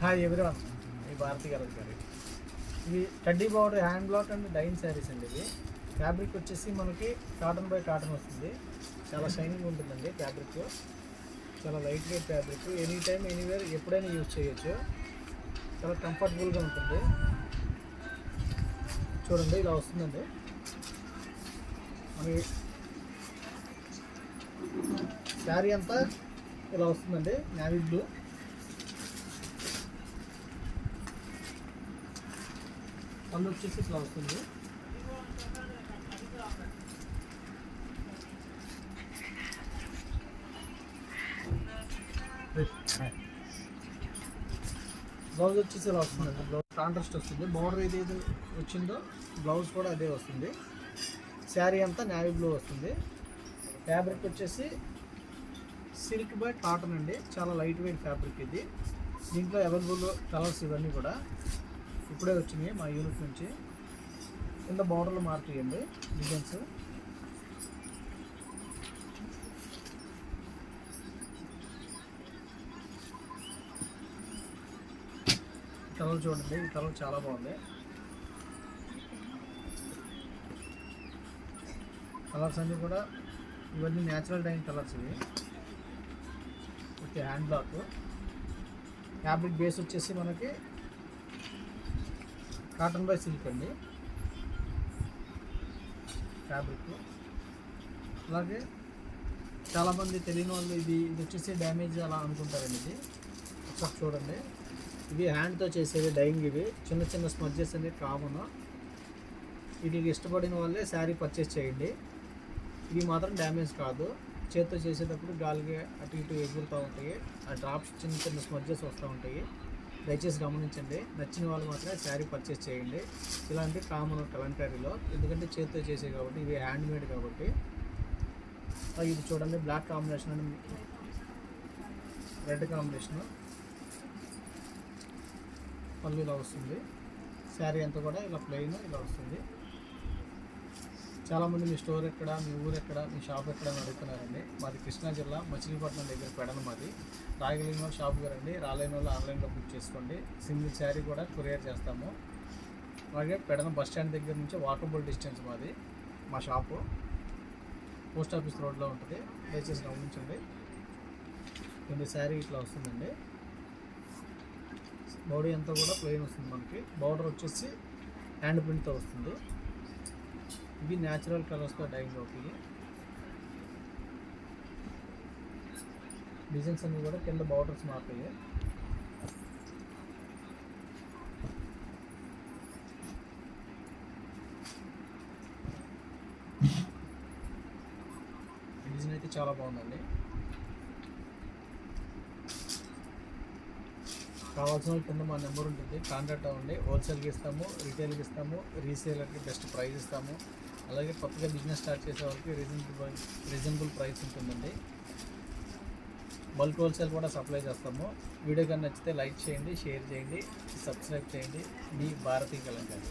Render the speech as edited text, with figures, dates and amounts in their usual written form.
Hi everyone, ఈ భారతి గారు ఇవి కడ్డీ బార్డర్ హ్యాండ్ బ్లాక్ అండ్ డైన్ శారీస్ అండి. ఇది ఫ్యాబ్రిక్ వచ్చేసి మనకి కాటన్ బై కాటన్ వస్తుంది. చాలా షైనింగ్ ఉంటుందండి ఫ్యాబ్రిక్. చాలా light weight fabric. Any time anywhere ఎప్పుడైనా యూజ్ చేయొచ్చు. చాలా కంఫర్టబుల్గా ఉంటుంది. చూడండి ఇలా వస్తుందండి. మనకి శారీ అంతా ఇలా వస్తుందండి. నేవీ బ్లూ పళ్ళు వచ్చేసి ఇట్లా వస్తుంది. బ్లౌజ్ వచ్చేసి ఇలా వస్తుందండి. బ్లౌజ్ కాంట్రాస్ట్ వస్తుంది. బార్డర్ ఏదైతే వచ్చిందో బ్లౌజ్ కూడా అదే వస్తుంది. శారీ అంతా నేవీ బ్లూ వస్తుంది. ఫ్యాబ్రిక్ వచ్చేసి సిల్క్ బై కాటన్ అండి. చాలా లైట్ వెయిట్ ఫ్యాబ్రిక్ ఇది. దీంట్లో అవైలబుల్ కలర్స్ ఇవన్నీ కూడా ఇప్పుడే వచ్చినాయి మా యూనిట్ నుంచి. కింద బార్డర్లు మారుతాయండి డిజైన్స్. కలర్ చూడండి, ఈ కలర్ చాలా బాగుంది. కలర్స్ అన్నీ కూడా ఇవన్నీ న్యాచురల్ డైన్ కలర్స్ ఇవి. Okay, hand black. Fabric base వచ్చేసి మనకి కాటన్ బై సిల్క్ అండి ఫ్యాబ్రిక్. అలాగే చాలామంది తెలియని వాళ్ళు ఇది వచ్చేసి డ్యామేజ్ అలా అనుకుంటారండి. ఇది ఒకసారి చూడండి. ఇవి హ్యాండ్తో చేసేవి డైయింగ్. ఇవి చిన్న చిన్న స్మడ్జెస్ అనేవి కామన్. వీటికి ఇష్టపడిన వాళ్ళే శారీ పర్చేస్ చేయండి. ఇవి మాత్రం డ్యామేజ్ కాదు. చేత్తో చేసేటప్పుడు గాలిగా అటు ఇటు ఎగురుతూ ఉంటాయి. ఆ డ్రాప్స్ చిన్న చిన్న స్మడ్జెస్ వస్తూ ఉంటాయి. దయచేసి గమనించండి. నచ్చిన వాళ్ళు మాత్రమే శారీ పర్చేస్ చేయండి. ఇలాంటి కామన్ కలంకారీలో, ఎందుకంటే చేతితో చేసే కాబట్టి, ఇవి హ్యాండ్ మేడ్ కాబట్టి. ఇది చూడండి, black combination and red combination. పళ్ళు ఇలా వస్తుంది. శారీ అంతా కూడా ఇలా ప్లెయిన్ ఇలా వస్తుంది. చాలామంది మీ స్టోర్ ఎక్కడ, మీ ఊరు ఎక్కడ, మీ షాప్ ఎక్కడ అని అడుగుతున్నారండి. మాది కృష్ణా జిల్లా మచిలీపట్నం దగ్గర పెడన మాది. రాయగలిగిన వాళ్ళు షాప్కి రండి, రాలేని వాళ్ళు ఆన్లైన్లో బుక్ చేసుకోండి. సింగిల్ శారీ కూడా కొరియర్ చేస్తాము. అలాగే పెడన బస్ స్టాండ్ దగ్గర నుంచి వాకబుల్ డిస్టెన్స్ మాది. మా షాపు పోస్ట్ ఆఫీస్ రోడ్లో ఉంటుంది. దయచేసి గమనించండి. కొన్ని శారీ ఇట్లా వస్తుందండి. బాడీ అంతా కూడా ప్లెయిన్ వస్తుంది మనకి. బార్డర్ వచ్చేసి హ్యాండ్ ప్రింట్తో వస్తుంది. ఇవి న్యాచురల్ కలర్స్తో డైయింగ్ అవుతాయి. డిజైన్స్ అన్నీ కూడా కింద బార్డర్స్ మారుతాయి. డిజైన్ అయితే చాలా బాగుందండి. కావాల్సిన వాళ్ళు కింద మా నెంబర్ ఉంటుంది, కాంటాక్ట్ అవ్వండి. హోల్సేల్కి ఇస్తాము, రీటైల్కి ఇస్తాము, రీసేలర్కి బెస్ట్ ప్రైస్ ఇస్తాము. అలాగే కొత్తగా బిజినెస్ స్టార్ట్ చేసే వాళ్ళకి రీజనబుల్ ప్రైస్ ఉంటుందండి. బల్క్ హోల్సేల్ కూడా సప్లై చేస్తాము. వీడియో కానీ నచ్చితే లైక్ చేయండి, షేర్ చేయండి, సబ్స్క్రైబ్ చేయండి. మీ భారతీ కలంకారీ.